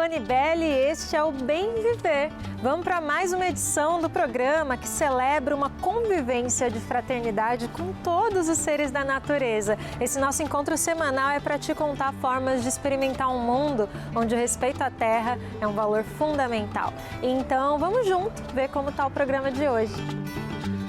Simone Belli e este é o Bem Viver. Vamos para mais uma edição do programa que celebra uma convivência de fraternidade com todos os seres da natureza. Esse nosso encontro semanal é para te contar formas de experimentar um mundo onde o respeito à terra é um valor fundamental. Então vamos junto ver como está o programa de hoje.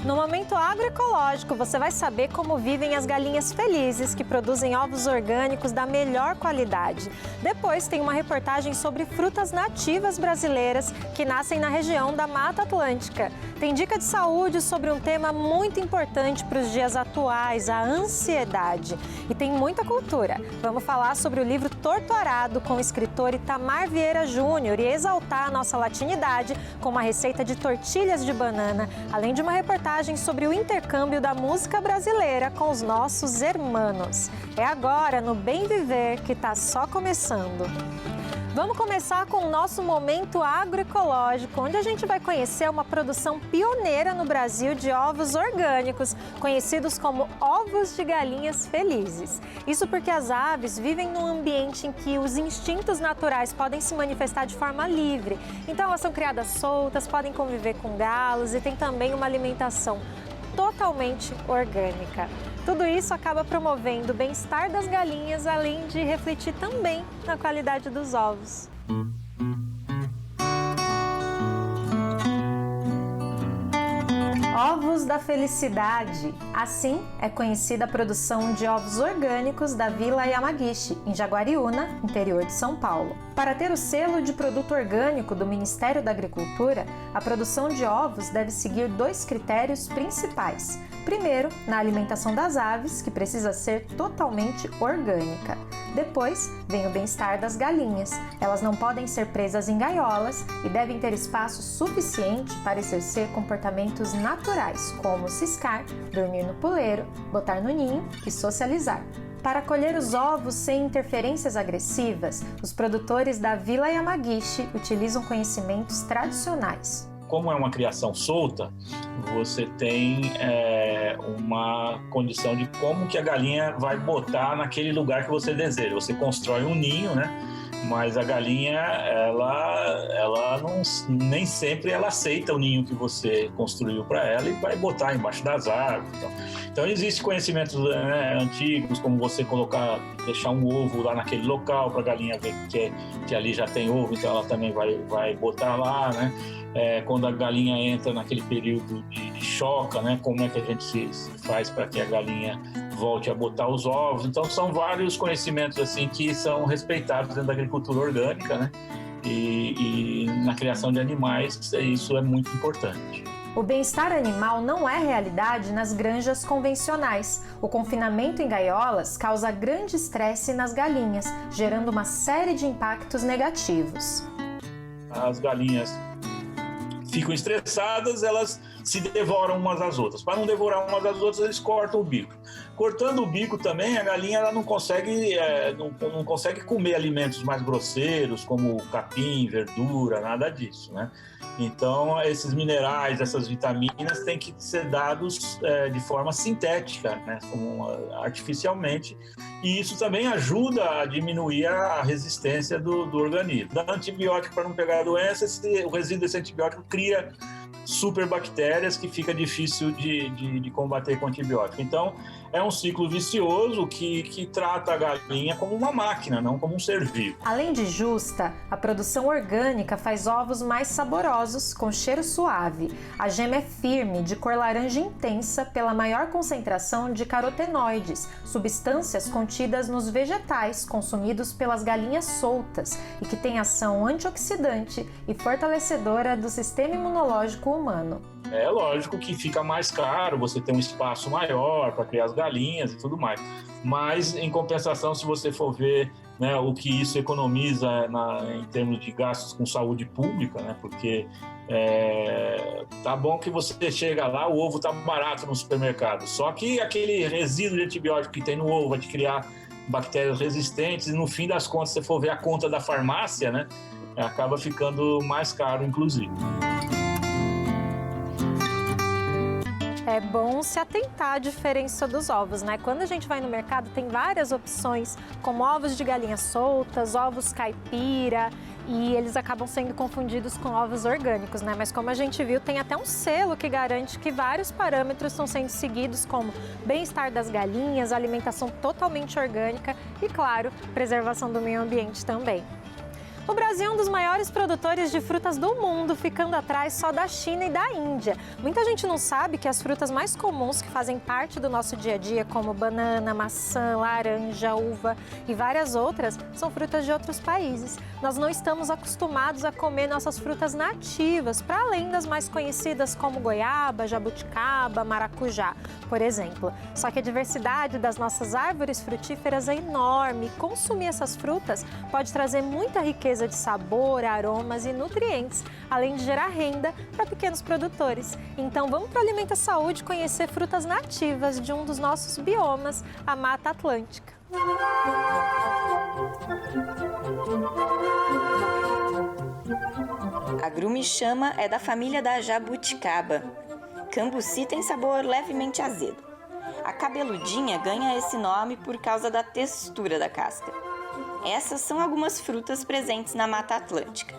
No Momento Agroecológico, você vai saber como vivem as galinhas felizes que produzem ovos orgânicos da melhor qualidade. Depois tem uma reportagem sobre frutas nativas brasileiras que nascem na região da Mata Atlântica. Tem dica de saúde sobre um tema muito importante para os dias atuais, a ansiedade. E tem muita cultura. Vamos falar sobre o livro Torto Arado com o escritor Itamar Vieira Júnior e exaltar a nossa latinidade com uma receita de tortilhas de banana, além de uma reportagem sobre o intercâmbio da música brasileira com os nossos hermanos. É agora no Bem Viver que está só começando. Vamos começar com o nosso Momento Agroecológico, onde a gente vai conhecer uma produção pioneira no Brasil de ovos orgânicos, conhecidos como ovos de galinhas felizes. Isso porque as aves vivem num ambiente em que os instintos naturais podem se manifestar de forma livre. Então elas são criadas soltas, podem conviver com galos e tem também uma alimentação totalmente orgânica. Tudo isso acaba promovendo o bem-estar das galinhas, além de refletir também na qualidade dos ovos. Ovos da Felicidade. Assim é conhecida a produção de ovos orgânicos da Vila Yamagishi, em Jaguariúna, interior de São Paulo. Para ter o selo de produto orgânico do Ministério da Agricultura, a produção de ovos deve seguir 2 critérios principais. Primeiro, na alimentação das aves, que precisa ser totalmente orgânica. Depois, vem o bem-estar das galinhas. Elas não podem ser presas em gaiolas e devem ter espaço suficiente para exercer comportamentos naturais, como ciscar, dormir no puleiro, botar no ninho e socializar. Para colher os ovos sem interferências agressivas, os produtores da Vila Yamagishi utilizam conhecimentos tradicionais. Como é uma criação solta, você tem uma condição de como que a galinha vai botar naquele lugar que você deseja. Você constrói um ninho, né? Mas a galinha, ela não, nem sempre ela aceita o ninho que você construiu para ela e vai botar embaixo das árvores. Então existem conhecimentos antigos, como você deixar um ovo lá naquele local para a galinha ver que ali já tem ovo, então ela também vai botar lá, né? Quando a galinha entra naquele período de choca, né? Como é que a gente se faz para que a galinha volte a botar os ovos. Então são vários conhecimentos assim que são respeitados dentro da agricultura orgânica, né? E na criação de animais isso é muito importante. O bem-estar animal não é realidade nas granjas convencionais. O confinamento em gaiolas causa grande estresse nas galinhas, gerando uma série de impactos negativos. As galinhas ficam estressadas, elas se devoram umas às outras. Para não devorar umas às outras, eles cortam o bico. Cortando o bico também, a galinha ela não consegue comer alimentos mais grosseiros, como capim, verdura, nada disso, né? Então, esses minerais, essas vitaminas têm que ser dados de forma sintética, né? Artificialmente. E isso também ajuda a diminuir a resistência do organismo. Dá antibiótico para não pegar a doença, o resíduo desse antibiótico cria superbactérias que fica difícil de combater com antibiótico. Então, é um ciclo vicioso que trata a galinha como uma máquina, não como um ser vivo. Além de justa, a produção orgânica faz ovos mais saborosos, com cheiro suave. A gema é firme, de cor laranja intensa, pela maior concentração de carotenoides, substâncias contidas nos vegetais consumidos pelas galinhas soltas e que têm ação antioxidante e fortalecedora do sistema imunológico humano. É lógico que fica mais caro, você tem um espaço maior para criar as galinhas e tudo mais. Mas, em compensação, se você for ver, né, o que isso economiza em termos de gastos com saúde pública, né, porque tá bom que você chega lá, o ovo tá barato no supermercado, só que aquele resíduo de antibiótico que tem no ovo vai te criar bactérias resistentes e, no fim das contas, se você for ver a conta da farmácia, né, acaba ficando mais caro, inclusive. é bom se atentar à diferença dos ovos, né? Quando a gente vai no mercado, tem várias opções, como ovos de galinha soltas, ovos caipira, e eles acabam sendo confundidos com ovos orgânicos, né? Mas como a gente viu, tem até um selo que garante que vários parâmetros estão sendo seguidos, como bem-estar das galinhas, alimentação totalmente orgânica e, claro, preservação do meio ambiente também. O Brasil é um dos maiores produtores de frutas do mundo, ficando atrás só da China e da Índia. Muita gente não sabe que as frutas mais comuns que fazem parte do nosso dia a dia, como banana, maçã, laranja, uva e várias outras, são frutas de outros países. Nós não estamos acostumados a comer nossas frutas nativas, para além das mais conhecidas como goiaba, jabuticaba, maracujá, por exemplo. Só que a diversidade das nossas árvores frutíferas é enorme. Consumir essas frutas pode trazer muita riqueza de sabor, aromas e nutrientes, além de gerar renda para pequenos produtores. Então vamos para o Alimenta Saúde conhecer frutas nativas de um dos nossos biomas, a Mata Atlântica. A grumichama é da família da jabuticaba. Cambuci tem sabor levemente azedo. A cabeludinha ganha esse nome por causa da textura da casca. Essas são algumas frutas presentes na Mata Atlântica,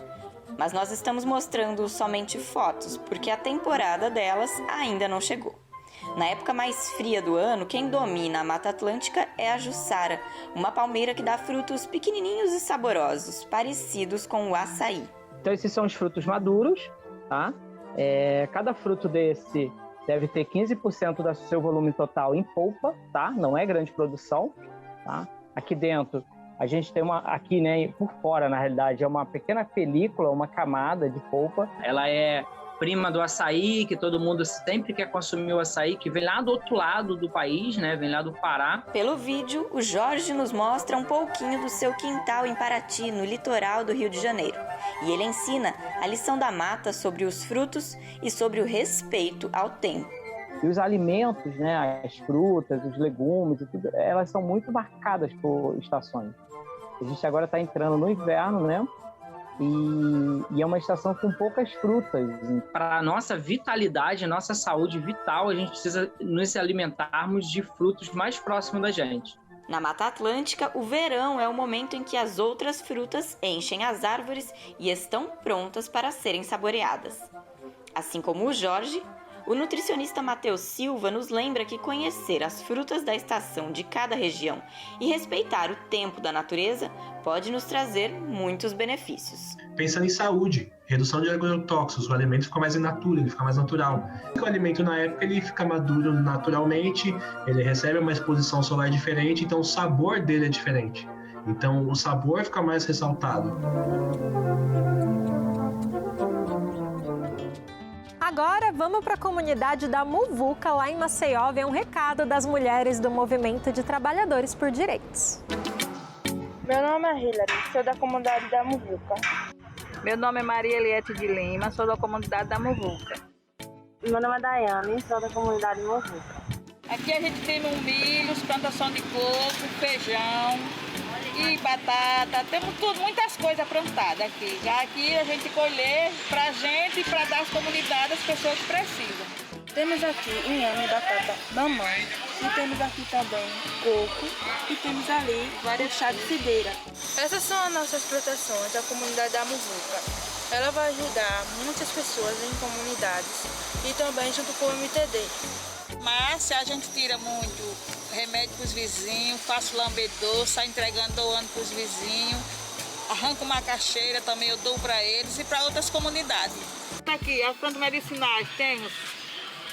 mas nós estamos mostrando somente fotos, porque a temporada delas ainda não chegou. Na época mais fria do ano, quem domina a Mata Atlântica é a juçara, uma palmeira que dá frutos pequenininhos e saborosos, parecidos com o açaí. Então esses são os frutos maduros, tá? Cada fruto desse deve ter 15% do seu volume total em polpa, tá? Não é grande produção, tá? Aqui dentro a gente tem aqui, né, por fora, na realidade, é uma pequena película, uma camada de polpa. Ela é prima do açaí, que todo mundo sempre quer consumir o açaí, que vem lá do outro lado do país, né, vem lá do Pará. Pelo vídeo, o Jorge nos mostra um pouquinho do seu quintal em Paraty, no litoral do Rio de Janeiro. E ele ensina a lição da mata sobre os frutos e sobre o respeito ao tempo. E os alimentos, né, as frutas, os legumes, e tudo, elas são muito marcadas por estações. A gente agora está entrando no inverno, né? E é uma estação com poucas frutas. Para a nossa vitalidade, nossa saúde vital, a gente precisa nos alimentarmos de frutos mais próximos da gente. Na Mata Atlântica, o verão é o momento em que as outras frutas enchem as árvores e estão prontas para serem saboreadas. Assim como o Jorge, o nutricionista Matheus Silva nos lembra que conhecer as frutas da estação de cada região e respeitar o tempo da natureza pode nos trazer muitos benefícios. Pensando em saúde, redução de agrotóxicos, o alimento fica mais in natura, ele fica mais natural. O alimento na época ele fica maduro naturalmente, ele recebe uma exposição solar diferente, então o sabor dele é diferente. Então o sabor fica mais ressaltado. Agora vamos para a comunidade da Muvuca, lá em Maceió, ver um recado das mulheres do Movimento de Trabalhadores por Direitos. Meu nome é Hilary, sou da comunidade da Muvuca. Meu nome é Maria Eliette de Lima, sou da comunidade da Muvuca. Meu nome é Daiane, sou da comunidade Muvuca. Aqui a gente tem milho, plantação de coco, feijão e batata, temos tudo, muitas coisas plantadas aqui. Já aqui a gente colhe pra gente e para dar às comunidades as pessoas que precisam. Temos aqui inhame, batata, mamãe, e temos aqui também coco e temos ali vários chá de cidreira. Essas são as nossas plantações da comunidade da Muvuca. Ela vai ajudar muitas pessoas em comunidades e também junto com o MTD. Mas a gente tira muito remédio para os vizinhos, faço lambedor, saio entregando, doando para os vizinhos, arranco macaxeira também, eu dou para eles e para outras comunidades. Aqui, as plantas medicinais, temos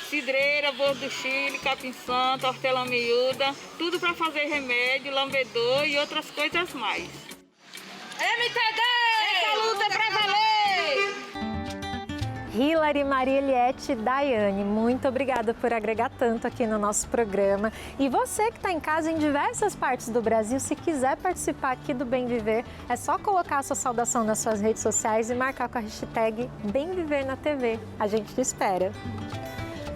cidreira, boldo do Chile, capim santo, hortelã miúda, tudo para fazer remédio, lambedor e outras coisas mais. MTD! Essa luta é para valer! Hilary, Maria Eliette e Daiane, muito obrigada por agregar tanto aqui no nosso programa. E você que está em casa em diversas partes do Brasil, se quiser participar aqui do Bem Viver, é só colocar a sua saudação nas suas redes sociais e marcar com a hashtag Bem Viver na TV. A gente te espera.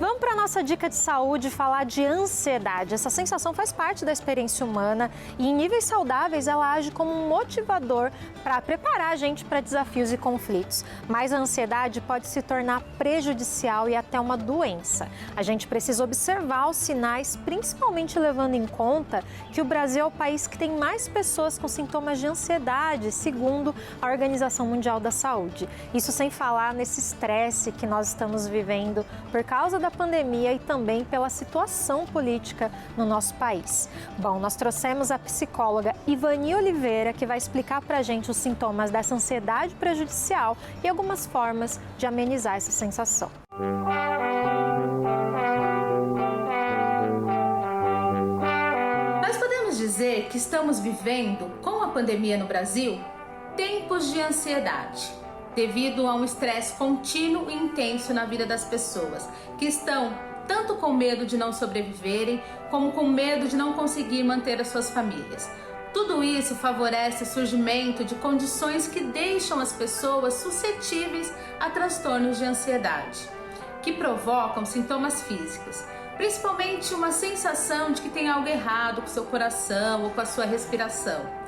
Vamos para a nossa dica de saúde falar de ansiedade. Essa sensação faz parte da experiência humana e em níveis saudáveis ela age como um motivador para preparar a gente para desafios e conflitos. Mas a ansiedade pode se tornar prejudicial e até uma doença. A gente precisa observar os sinais, principalmente levando em conta que o Brasil é o país que tem mais pessoas com sintomas de ansiedade, segundo a Organização Mundial da Saúde. Isso sem falar nesse estresse que nós estamos vivendo por causa da pandemia e também pela situação política no nosso país. Bom, nós trouxemos a psicóloga Ivani Oliveira, que vai explicar pra gente os sintomas dessa ansiedade prejudicial e algumas formas de amenizar essa sensação. Nós podemos dizer que estamos vivendo, com a pandemia no Brasil, tempos de ansiedade, devido a um estresse contínuo e intenso na vida das pessoas, que estão tanto com medo de não sobreviverem, como com medo de não conseguir manter as suas famílias. Tudo isso favorece o surgimento de condições que deixam as pessoas suscetíveis a transtornos de ansiedade, que provocam sintomas físicos, principalmente uma sensação de que tem algo errado com seu coração ou com a sua respiração.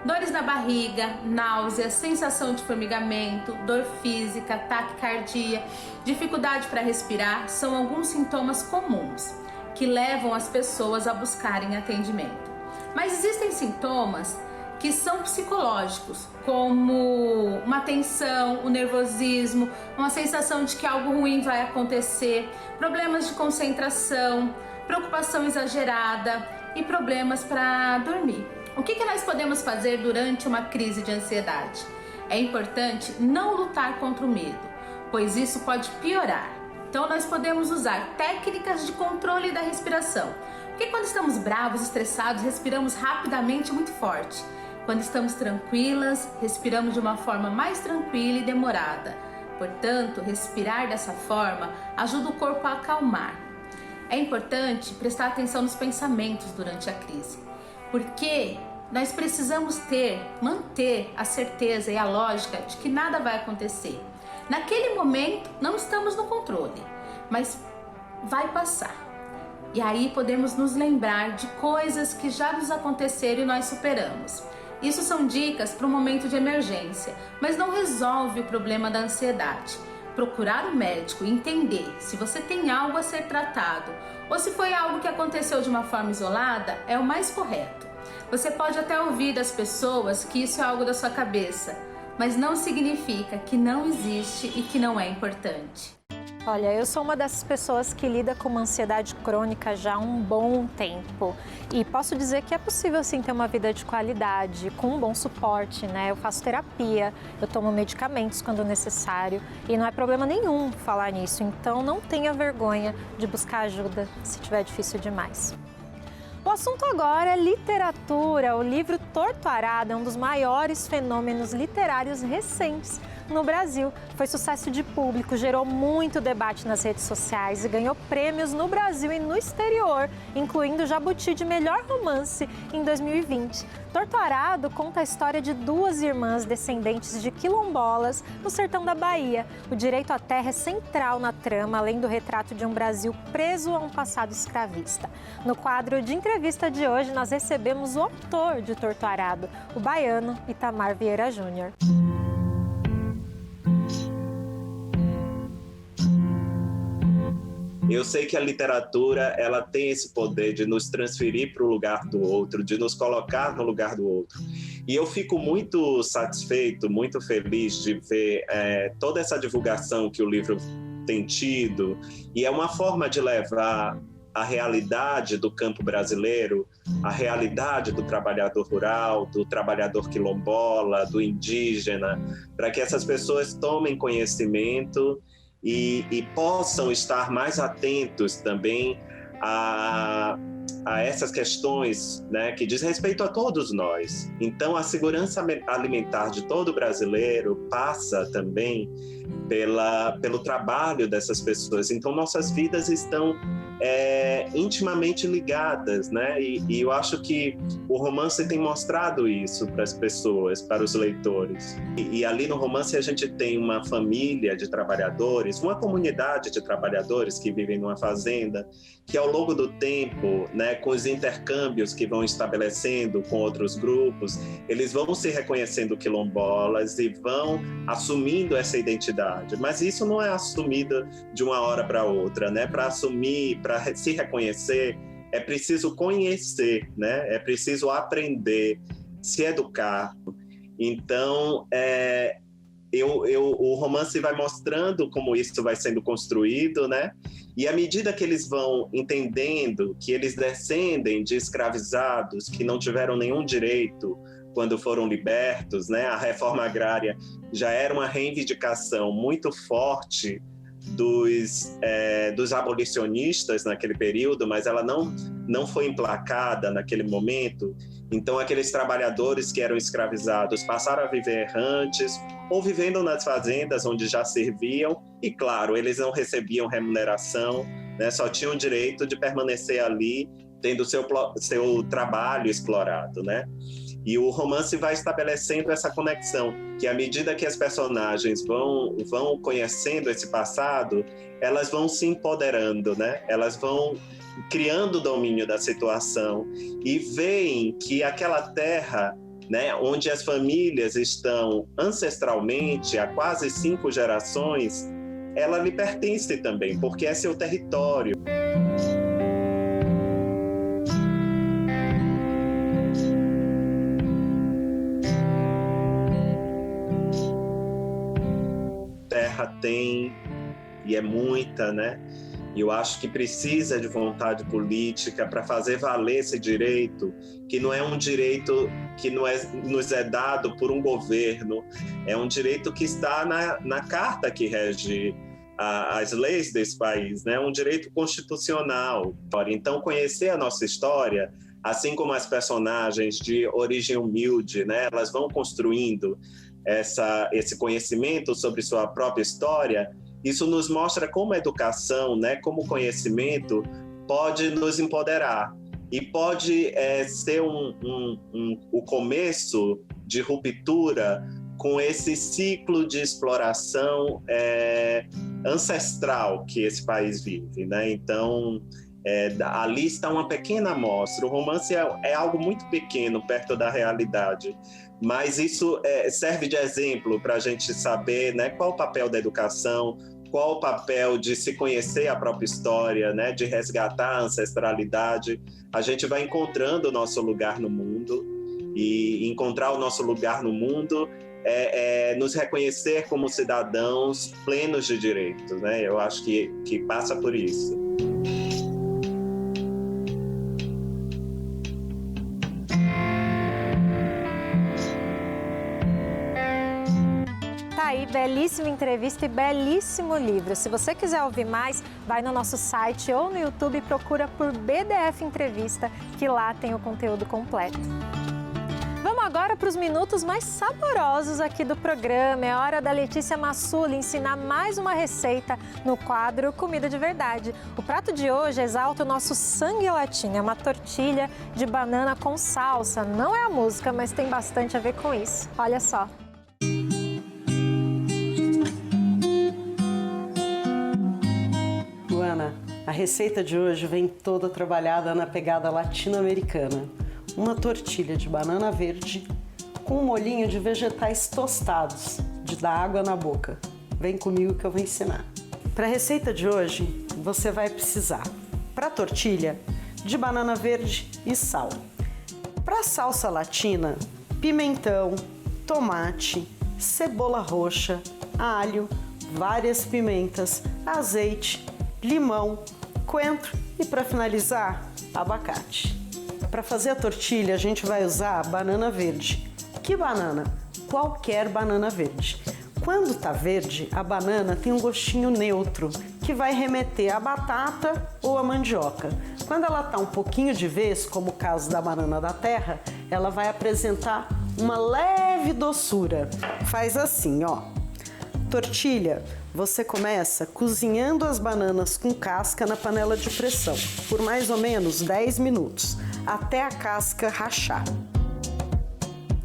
Dores na barriga, náusea, sensação de formigamento, dor física, taquicardia, dificuldade para respirar são alguns sintomas comuns que levam as pessoas a buscarem atendimento. Mas existem sintomas que são psicológicos, como uma tensão, o nervosismo, uma sensação de que algo ruim vai acontecer, problemas de concentração, preocupação exagerada e problemas para dormir. O que nós podemos fazer durante uma crise de ansiedade? É importante não lutar contra o medo, pois isso pode piorar. Então nós podemos usar técnicas de controle da respiração. Porque quando estamos bravos, estressados, respiramos rapidamente e muito forte. Quando estamos tranquilas, respiramos de uma forma mais tranquila e demorada. Portanto, respirar dessa forma ajuda o corpo a acalmar. É importante prestar atenção nos pensamentos durante a crise, porque nós precisamos manter a certeza e a lógica de que nada vai acontecer. Naquele momento, não estamos no controle, mas vai passar. E aí podemos nos lembrar de coisas que já nos aconteceram e nós superamos. Isso são dicas para um momento de emergência, mas não resolve o problema da ansiedade. Procurar um médico e entender se você tem algo a ser tratado ou se foi algo que aconteceu de uma forma isolada é o mais correto. Você pode até ouvir das pessoas que isso é algo da sua cabeça, mas não significa que não existe e que não é importante. Olha, eu sou uma dessas pessoas que lida com uma ansiedade crônica já há um bom tempo. E posso dizer que é possível, sim, ter uma vida de qualidade, com um bom suporte, né? Eu faço terapia, eu tomo medicamentos quando necessário e não é problema nenhum falar nisso. Então, não tenha vergonha de buscar ajuda se tiver difícil demais. O assunto agora é literatura. O livro Torto Arado é um dos maiores fenômenos literários recentes no Brasil. Foi sucesso de público, gerou muito debate nas redes sociais e ganhou prêmios no Brasil e no exterior, incluindo o Jabuti de melhor romance em 2020. Torto Arado conta a história de duas irmãs descendentes de quilombolas no sertão da Bahia. O direito à terra é central na trama, além do retrato de um Brasil preso a um passado escravista. No quadro de entrevista de hoje, nós recebemos o autor de Torto Arado, o baiano Itamar Vieira Júnior. Eu sei que a literatura ela tem esse poder de nos transferir para o lugar do outro, de nos colocar no lugar do outro. E eu fico muito satisfeito, muito feliz de ver toda essa divulgação que o livro tem tido. E é uma forma de levar a realidade do campo brasileiro, a realidade do trabalhador rural, do trabalhador quilombola, do indígena, para que essas pessoas tomem conhecimento e possam estar mais atentos também a essas questões, né, que diz respeito a todos nós. Então, a segurança alimentar de todo brasileiro passa também pelo trabalho dessas pessoas. Então, nossas vidas estão intimamente ligadas, né? E eu acho que o romance tem mostrado isso para as pessoas, para os leitores. E ali no romance a gente tem uma família de trabalhadores, uma comunidade de trabalhadores que vivem numa fazenda, que ao longo do tempo, né, com os intercâmbios que vão estabelecendo com outros grupos, eles vão se reconhecendo quilombolas e vão assumindo essa identidade. Mas isso não é assumido de uma hora para outra, né? Para assumir, para se reconhecer, é preciso conhecer, né? É preciso aprender, se educar. Então, o romance vai mostrando como isso vai sendo construído, né? E à medida que eles vão entendendo que eles descendem de escravizados que não tiveram nenhum direito quando foram libertos, né? A reforma agrária já era uma reivindicação muito forte dos abolicionistas naquele período, mas ela não foi emplacada naquele momento. Então, aqueles trabalhadores que eram escravizados passaram a viver errantes ou vivendo nas fazendas onde já serviam e, claro, eles não recebiam remuneração, né? Só tinham o direito de permanecer ali, tendo seu trabalho explorado, né? E o romance vai estabelecendo essa conexão, que à medida que as personagens vão conhecendo esse passado, elas vão se empoderando, né? Elas vão criando o domínio da situação e veem que aquela terra, né, onde as famílias estão ancestralmente há quase 5 gerações, ela lhe pertence também, porque é seu território. Terra tem, e é muita, né? E eu acho que precisa de vontade política para fazer valer esse direito, que não é um direito que nos é dado por um governo, é um direito que está na carta que rege as leis desse país, né? Um direito constitucional. Então, conhecer a nossa história, assim como as personagens de origem humilde, né? Elas vão construindo esse conhecimento sobre sua própria história. Isso nos mostra como a educação, né, como o conhecimento pode nos empoderar e pode ser o começo de ruptura com esse ciclo de exploração ancestral que esse país vive, né? Então, ali está uma pequena amostra. O romance é algo muito pequeno perto da realidade, mas isso serve de exemplo para a gente saber, né, qual o papel da educação, qual o papel de se conhecer a própria história, né, de resgatar a ancestralidade. A gente vai encontrando o nosso lugar no mundo, e encontrar o nosso lugar no mundo é nos reconhecer como cidadãos plenos de direitos, né? Eu acho que passa por isso. Aí, belíssima entrevista e belíssimo livro. Se você quiser ouvir mais, vai no nosso site ou no YouTube e procura por BDF Entrevista, que lá tem o conteúdo completo. Vamos agora para os minutos mais saborosos aqui do programa. É hora da Letícia Massuli ensinar mais uma receita no quadro Comida de Verdade. O prato de hoje exalta o nosso sangue latino. É uma tortilha de banana com salsa. Não é a música, mas tem bastante a ver com isso. Olha só. Luana, a receita de hoje vem toda trabalhada na pegada latino-americana. Uma tortilha de banana verde com um molhinho de vegetais tostados, de dar água na boca. Vem comigo que eu vou ensinar. Para a receita de hoje, você vai precisar, para a tortilha, de banana verde e sal. Para a salsa latina, pimentão, tomate, cebola roxa, alho, várias pimentas, azeite, limão, coentro e, para finalizar, abacate. Para fazer a tortilha, a gente vai usar banana verde. Que banana? Qualquer banana verde. Quando tá verde, a banana tem um gostinho neutro, que vai remeter à batata ou à mandioca. Quando ela tá um pouquinho de vez, como o caso da banana da terra, ela vai apresentar uma leve doçura. Faz assim, ó. Tortilha, você começa cozinhando as bananas com casca na panela de pressão por mais ou menos 10 minutos, até a casca rachar.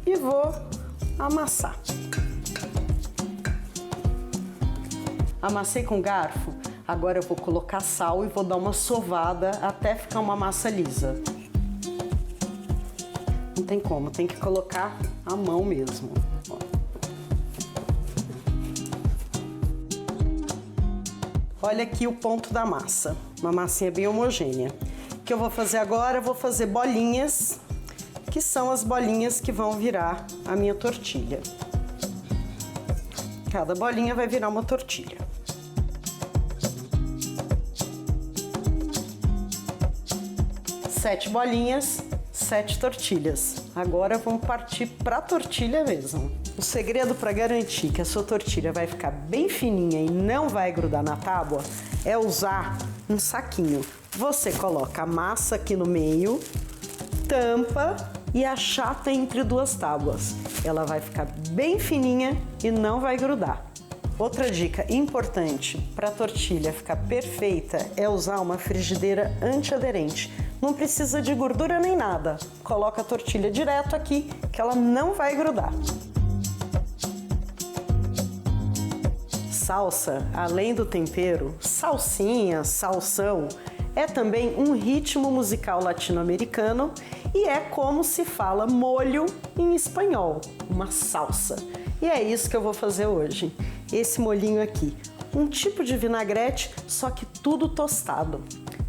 E vou amassar. Amassei com garfo, agora eu vou colocar sal e vou dar uma sovada até ficar uma massa lisa. Não tem como, tem que colocar a mão mesmo. Olha aqui o ponto da massa, uma massinha bem homogênea. O que eu vou fazer agora? Eu vou fazer bolinhas, que são as bolinhas que vão virar a minha tortilha. Cada bolinha vai virar uma tortilha. Sete bolinhas, 7 tortilhas. Agora vamos partir para a tortilha mesmo. O segredo para garantir que a sua tortilha vai ficar bem fininha e não vai grudar na tábua é usar um saquinho. Você coloca a massa aqui no meio, tampa e achata entre duas tábuas. Ela vai ficar bem fininha e não vai grudar. Outra dica importante para a tortilha ficar perfeita é usar uma frigideira antiaderente. Não precisa de gordura nem nada. Coloca a tortilha direto aqui que ela não vai grudar. Salsa, além do tempero, salsinha, salsão, é também um ritmo musical latino-americano e é como se fala molho em espanhol, uma salsa. E é isso que eu vou fazer hoje. Esse molhinho aqui, um tipo de vinagrete, só que tudo tostado,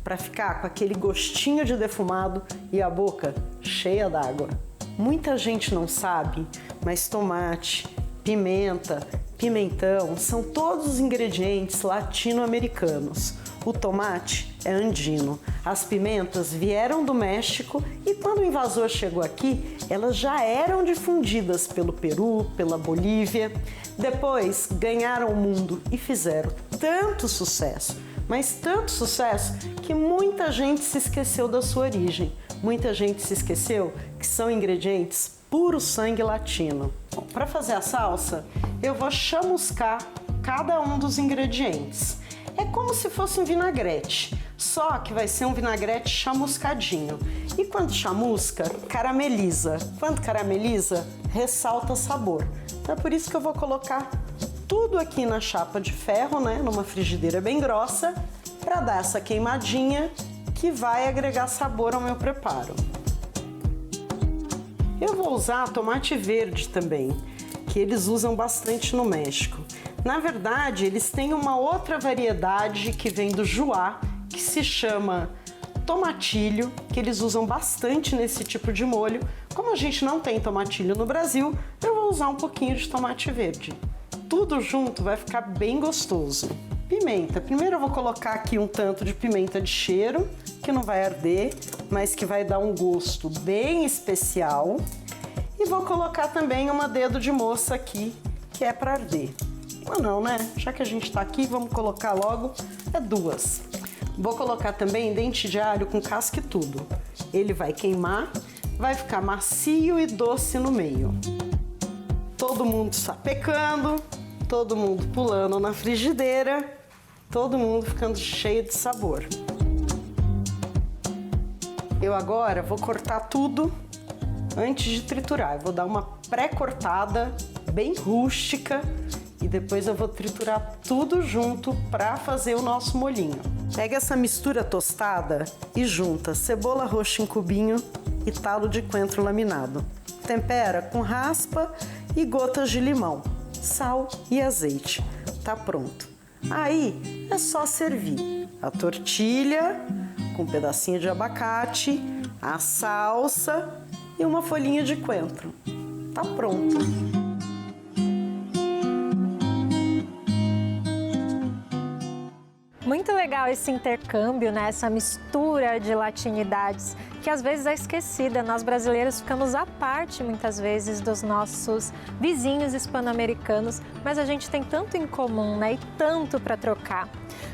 para ficar com aquele gostinho de defumado e a boca cheia d'água. Muita gente não sabe, mas tomate, pimenta, pimentão são todos ingredientes latino-americanos. O tomate é andino, as pimentas vieram do México e quando o invasor chegou aqui, elas já eram difundidas pelo Peru, pela Bolívia. Depois ganharam o mundo e fizeram tanto sucesso, mas tanto sucesso que muita gente se esqueceu da sua origem. Muita gente se esqueceu que são ingredientes puro sangue latino. Para fazer a salsa, eu vou chamuscar cada um dos ingredientes. É como se fosse um vinagrete, só que vai ser um vinagrete chamuscadinho. E quando chamusca, carameliza. Quando carameliza, ressalta sabor. Então é por isso que eu vou colocar tudo aqui na chapa de ferro, né, numa frigideira bem grossa, para dar essa queimadinha que vai agregar sabor ao meu preparo. Eu vou usar tomate verde também, que eles usam bastante no México. Na verdade, eles têm uma outra variedade que vem do Juá, que se chama tomatilho, que eles usam bastante nesse tipo de molho. Como a gente não tem tomatilho no Brasil, eu vou usar um pouquinho de tomate verde. Tudo junto vai ficar bem gostoso. Pimenta. Primeiro eu vou colocar aqui um tanto de pimenta de cheiro, que não vai arder, mas que vai dar um gosto bem especial. E vou colocar também uma dedo de moça aqui, que é para arder. Ou não, né? Já que a gente tá aqui, vamos colocar logo 2. Vou colocar também dente de alho com casca e tudo. Ele vai queimar, vai ficar macio e doce no meio. Todo mundo sapecando, todo mundo pulando na frigideira, todo mundo ficando cheio de sabor. Eu agora vou cortar tudo antes de triturar. Eu vou dar uma pré-cortada bem rústica e depois eu vou triturar tudo junto para fazer o nosso molhinho. Pega essa mistura tostada e junta cebola roxa em cubinho e talo de coentro laminado. Tempera com raspa e gotas de limão, sal e azeite. Tá pronto. Aí é só servir a tortilha com um pedacinho de abacate, a salsa e uma folhinha de coentro. Tá pronto. Muito legal esse intercâmbio, né? Essa mistura de latinidades que às vezes é esquecida. Nós brasileiros ficamos à parte muitas vezes dos nossos vizinhos hispano-americanos, mas a gente tem tanto em comum, né? E tanto para trocar.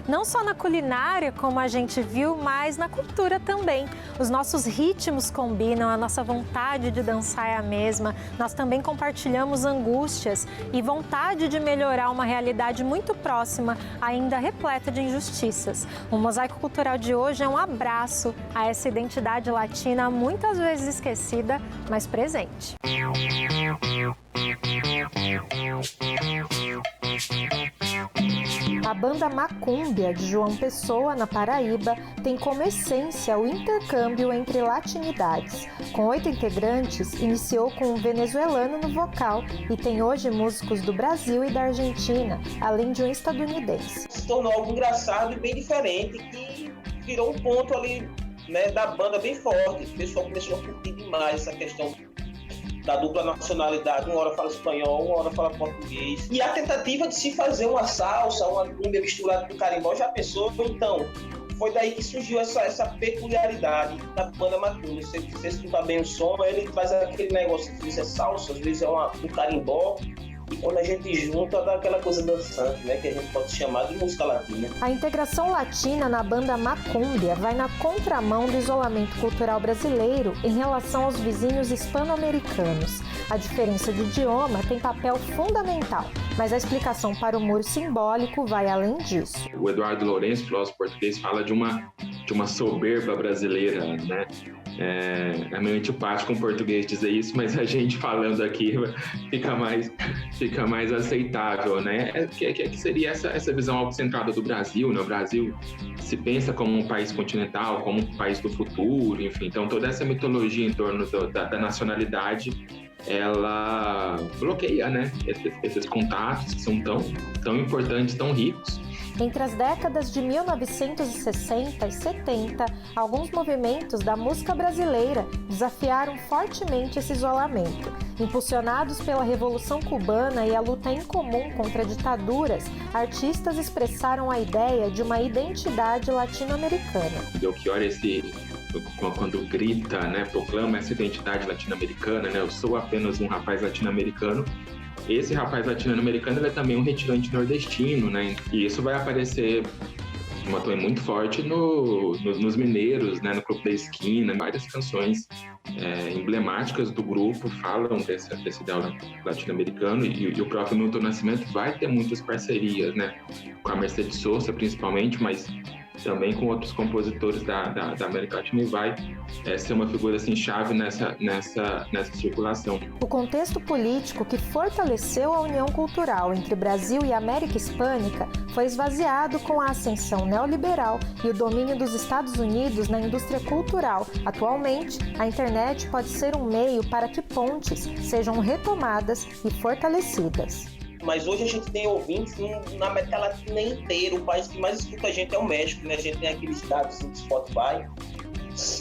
Não só na culinária, como a gente viu, mas na cultura também. Os nossos ritmos combinam, a nossa vontade de dançar é a mesma. Nós também compartilhamos angústias e vontade de melhorar uma realidade muito próxima, ainda repleta de injustiças. O Mosaico Cultural de hoje é um abraço a essa identidade latina muitas vezes esquecida, mas presente. A banda Macúmbia, de João Pessoa, na Paraíba, tem como essência o intercâmbio entre latinidades. Com 8 integrantes, iniciou com um venezuelano no vocal e tem hoje músicos do Brasil e da Argentina, além de um estadunidense. Se tornou algo engraçado e bem diferente, que virou um ponto ali, né, da banda bem forte. O pessoal começou a curtir demais essa questão da dupla nacionalidade, uma hora fala espanhol, uma hora fala português. E a tentativa de se fazer uma salsa, uma cumbia misturada com carimbó, já pensou? Então, foi daí que surgiu essa peculiaridade da banda Macúmbia. Você escuta bem o som, ele traz aquele negócio, às vezes é salsa, às vezes é um carimbó. E quando a gente junta, dá aquela coisa dançante, né, que a gente pode chamar de música latina. A integração latina na banda Macúmbia vai na contramão do isolamento cultural brasileiro em relação aos vizinhos hispano-americanos. A diferença de idioma tem papel fundamental, mas a explicação para o muro simbólico vai além disso. O Eduardo Lourenço, filósofo português, fala de uma soberba brasileira, né? É meio antipático um português dizer isso, mas a gente falando aqui fica mais aceitável, né? Que seria essa visão autocentrada do Brasil, né? O Brasil se pensa como um país continental, como um país do futuro, enfim. Então, toda essa mitologia em torno da nacionalidade, ela bloqueia, né? Esses contatos que são tão importantes, tão ricos. Entre as décadas de 1960 e 70, alguns movimentos da música brasileira desafiaram fortemente esse isolamento. Impulsionados pela Revolução Cubana e a luta incomum contra ditaduras, artistas expressaram a ideia de uma identidade latino-americana. Belchior, quando grita, né, proclama essa identidade latino-americana, né, eu sou apenas um rapaz latino-americano. Esse rapaz latino-americano ele é também um retirante nordestino, né? E isso vai aparecer de uma tom muito forte nos Mineiros, né? No Clube da Esquina. Várias canções emblemáticas do grupo falam desse ideal latino-americano e o próprio Milton Nascimento vai ter muitas parcerias, né? Com a Mercedes Sosa, principalmente, mas também com outros compositores da América Latina, e vai ser uma figura assim, chave nessa circulação. O contexto político que fortaleceu a união cultural entre Brasil e América Hispânica foi esvaziado com a ascensão neoliberal e o domínio dos Estados Unidos na indústria cultural. Atualmente, a internet pode ser um meio para que pontes sejam retomadas e fortalecidas. Mas hoje a gente tem ouvintes na América Latina inteira. O país que mais escuta a gente é o México, né? A gente tem aqueles dados do Spotify.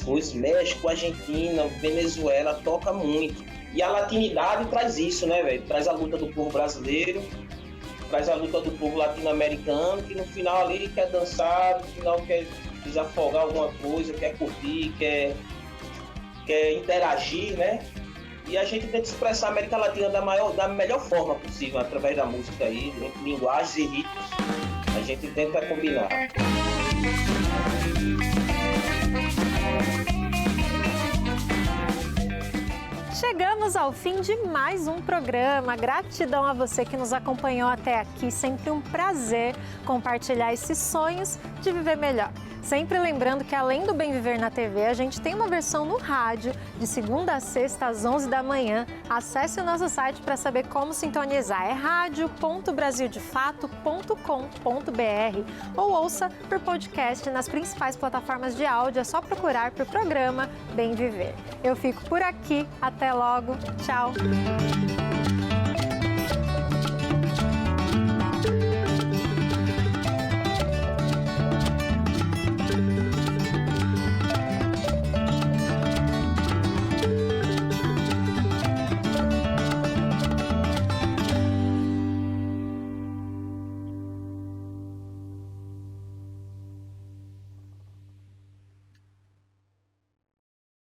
Os México, Argentina, Venezuela toca muito. E a latinidade traz isso, né, velho? Traz a luta do povo brasileiro, traz a luta do povo latino-americano, que no final ali quer dançar, no final quer desafogar alguma coisa, quer curtir, quer interagir, né? E a gente tenta expressar a América Latina da melhor forma possível, através da música aí, entre linguagens e ritmos. A gente tenta combinar. Chegamos ao fim de mais um programa. Gratidão a você que nos acompanhou até aqui. Sempre um prazer compartilhar esses sonhos de viver melhor. Sempre lembrando que além do Bem Viver na TV, a gente tem uma versão no rádio de segunda a sexta às 11 da manhã. Acesse o nosso site para saber como sintonizar. É radio.brasildefato.com.br ou ouça por podcast nas principais plataformas de áudio. É só procurar por programa Bem Viver. Eu fico por aqui. Até logo. Tchau.